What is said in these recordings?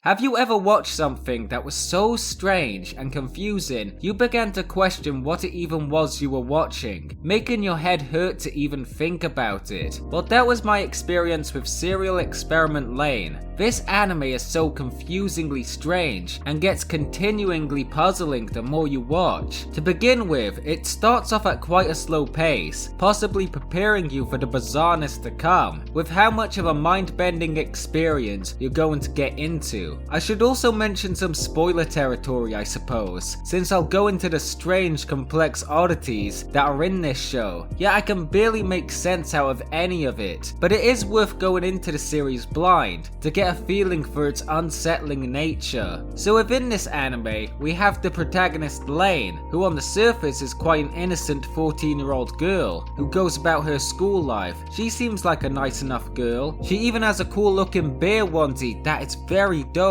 Have you ever watched something that was so strange and confusing you began to question what it even was you were watching, making your head hurt to even think about it? Well, that was my experience with Serial Experiment Lain. This anime is so confusingly strange and gets continually puzzling the more you watch. To begin with, it starts off at quite a slow pace, possibly preparing you for the bizarreness to come, with how much of a mind-bending experience you're going to get into. I should also mention some spoiler territory, I suppose, since I'll go into the strange, complex oddities that are in this show, yet I can barely make sense out of any of it. But it is worth going into the series blind to get a feeling for its unsettling nature. So within this anime, we have the protagonist Lain, who on the surface is quite an innocent 14-year-old girl who goes about her school life. She seems like a nice enough girl. She even has a cool looking bear onesie that is very dope.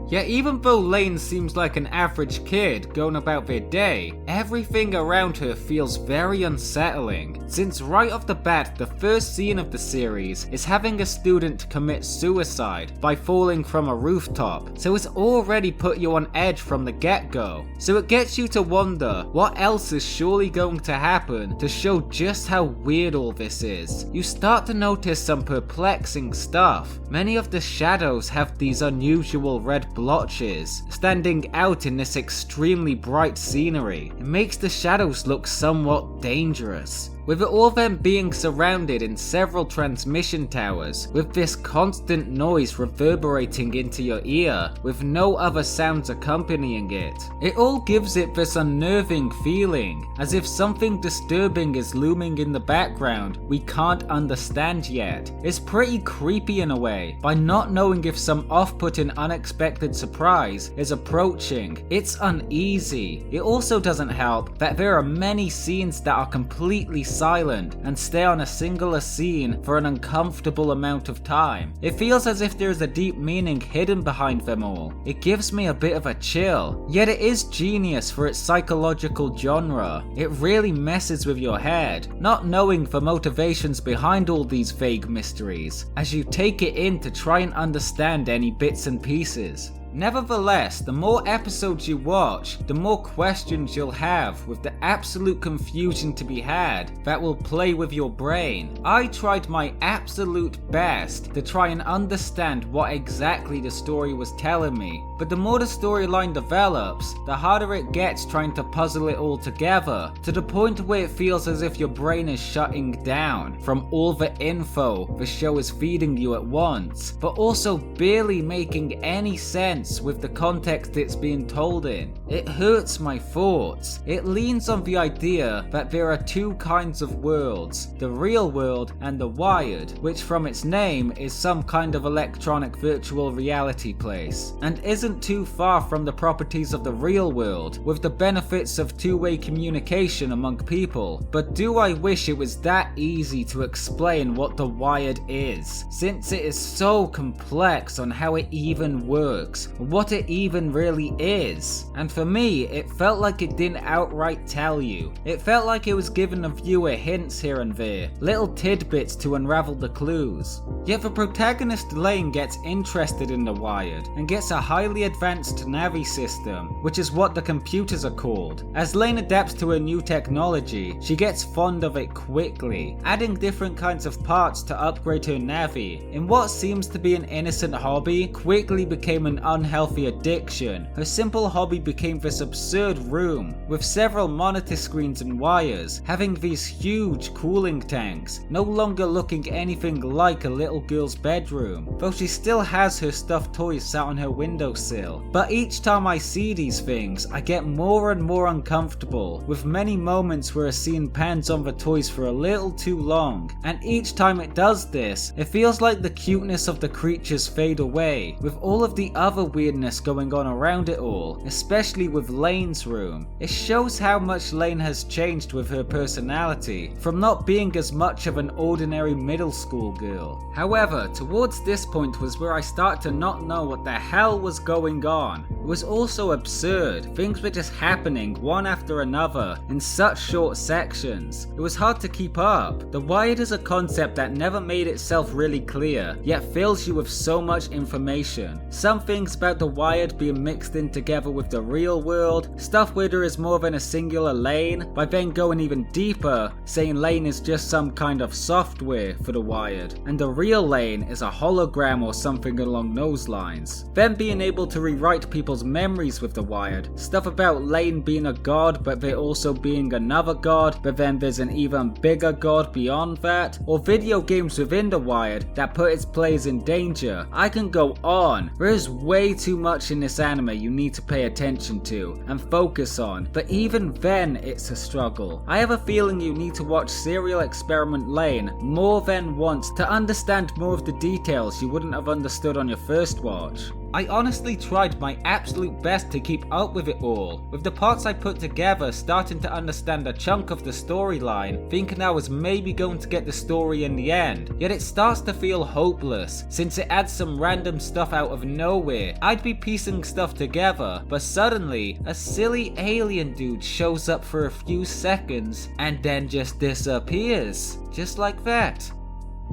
Yet even though Lain seems like an average kid going about their day, everything around her feels very unsettling. Since right off the bat, the first scene of the series is having a student commit suicide by falling from a rooftop, so it's already put you on edge from the get-go. So it gets you to wonder what else is surely going to happen to show just how weird all this is. You start to notice some perplexing stuff. Many of the shadows have these unusual red blotches standing out in this extremely bright scenery. It makes the shadows look somewhat dangerous. With it all then being surrounded in several transmission towers, with this constant noise reverberating into your ear, with no other sounds accompanying it. It all gives it this unnerving feeling, as if something disturbing is looming in the background we can't understand yet. It's pretty creepy in a way, by not knowing if some off-putting unexpected surprise is approaching. It's uneasy. It also doesn't help that there are many scenes that are completely silent and stay on a singular scene for an uncomfortable amount of time. It feels as if there is a deep meaning hidden behind them all. It gives me a bit of a chill, yet it is genius for its psychological genre. It really messes with your head, not knowing the motivations behind all these vague mysteries, as you take it in to try and understand any bits and pieces. Nevertheless, the more episodes you watch, the more questions you'll have, with the absolute confusion to be had that will play with your brain. I tried my absolute best to try and understand what exactly the story was telling me, but the more the storyline develops, the harder it gets trying to puzzle it all together, to the point where it feels as if your brain is shutting down from all the info the show is feeding you at once, but also barely making any sense with the context it's being told in. It hurts my thoughts. It leans on the idea that there are two kinds of worlds, the real world and the wired, which from its name is some kind of electronic virtual reality place, and isn't too far from the properties of the real world, with the benefits of two-way communication among people. But do I wish it was that easy to explain what the wired is, since it is so complex on how it even works, what it even really is. And for me, it felt like it didn't outright tell you. It felt like it was giving the viewer hints here and there, little tidbits to unravel the clues. Yet the protagonist Lain gets interested in the wired, and gets a highly advanced Navi system, which is what the computers are called. As Lain adapts to her new technology, she gets fond of it quickly, adding different kinds of parts to upgrade her Navi. In what seems to be an innocent hobby, quickly became an unhealthy addiction. Her simple hobby became this absurd room, with several monitor screens and wires, having these huge cooling tanks, no longer looking anything like a little girl's bedroom, though she still has her stuffed toys sat on her windowsill. But each time I see these things, I get more and more uncomfortable, with many moments where a scene pans on the toys for a little too long, and each time it does this, it feels like the cuteness of the creatures fade away, with all of the other weirdness going on around it all, especially with Lain's room. It shows how much Lain has changed with her personality, from not being as much of an ordinary middle school girl. However, towards this point was where I start to not know what the hell was going on. was also absurd. Things were just happening one after another in such short sections. It was hard to keep up. The Wired is a concept that never made itself really clear, yet fills you with so much information. Some things about the Wired being mixed in together with the real world, stuff where there is more than a singular Lain, by then going even deeper, saying Lain is just some kind of software for the Wired, and the real Lain is a hologram or something along those lines. Then being able to rewrite people's memories with the Wired, stuff about Lain being a god but there also being another god, but then there's an even bigger god beyond that, or video games within the Wired that put its players in danger. I can go on. There is way too much in this anime you need to pay attention to and focus on, but even then it's a struggle. I have a feeling you need to watch Serial Experiment Lain more than once to understand more of the details you wouldn't have understood on your first watch. I honestly tried my absolute best to keep up with it all, with the parts I put together starting to understand a chunk of the storyline, thinking I was maybe going to get the story in the end, yet it starts to feel hopeless, since it adds some random stuff out of nowhere. I'd be piecing stuff together, but suddenly, a silly alien dude shows up for a few seconds, and then just disappears, just like that.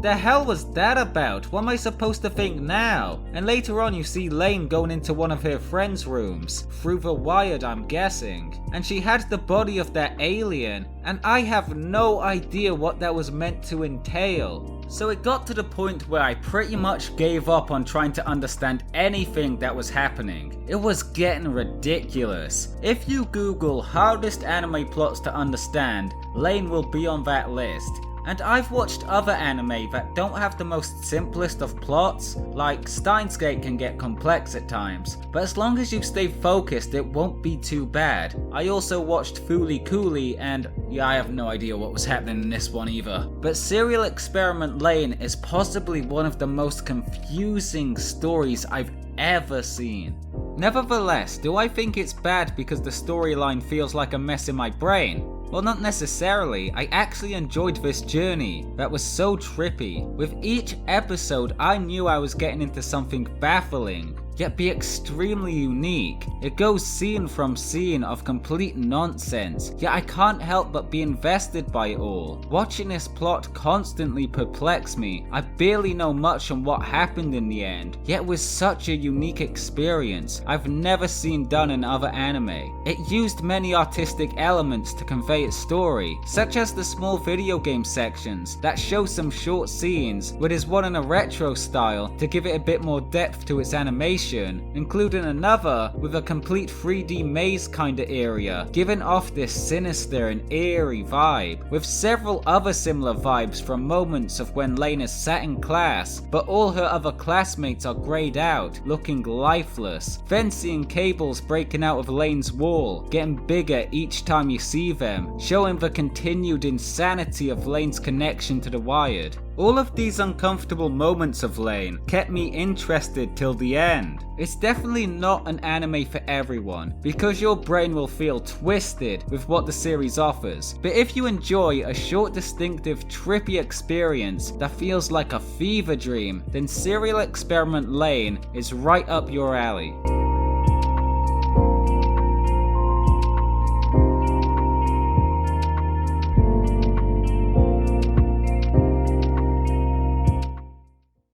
The hell was that about? What am I supposed to think now? And later on you see Lain going into one of her friends' rooms, through the Wired I'm guessing, and she had the body of that alien, and I have no idea what that was meant to entail. So it got to the point where I pretty much gave up on trying to understand anything that was happening. It was getting ridiculous. If you Google hardest anime plots to understand, Lain will be on that list. And I've watched other anime that don't have the most simplest of plots, like Steins Gate can get complex at times, but as long as you stay focused it won't be too bad. I also watched Fooly Cooly and yeah, I have no idea what was happening in this one either. But Serial Experiment Lain is possibly one of the most confusing stories I've ever seen. Nevertheless, do I think it's bad because the storyline feels like a mess in my brain? Well, not necessarily. I actually enjoyed this journey that was so trippy. With each episode, I knew I was getting into something baffling, yet be extremely unique. It goes scene from scene of complete nonsense, yet I can't help but be invested by it all. Watching this plot constantly perplexed me. I barely know much on what happened in the end, yet it was such a unique experience I've never seen done in other anime. It used many artistic elements to convey its story, such as the small video game sections that show some short scenes where there's one in a retro style to give it a bit more depth to its animation, including another with a complete 3D maze kinda area, giving off this sinister and eerie vibe, with several other similar vibes from moments of when Lain is sat in class, but all her other classmates are greyed out, looking lifeless. Then seeing cables breaking out of Lain's wall, getting bigger each time you see them, showing the continued insanity of Lain's connection to the Wired. All of these uncomfortable moments of Lain kept me interested till the end. It's definitely not an anime for everyone, because your brain will feel twisted with what the series offers, but if you enjoy a short, distinctive, trippy experience that feels like a fever dream, then Serial Experiment Lain is right up your alley.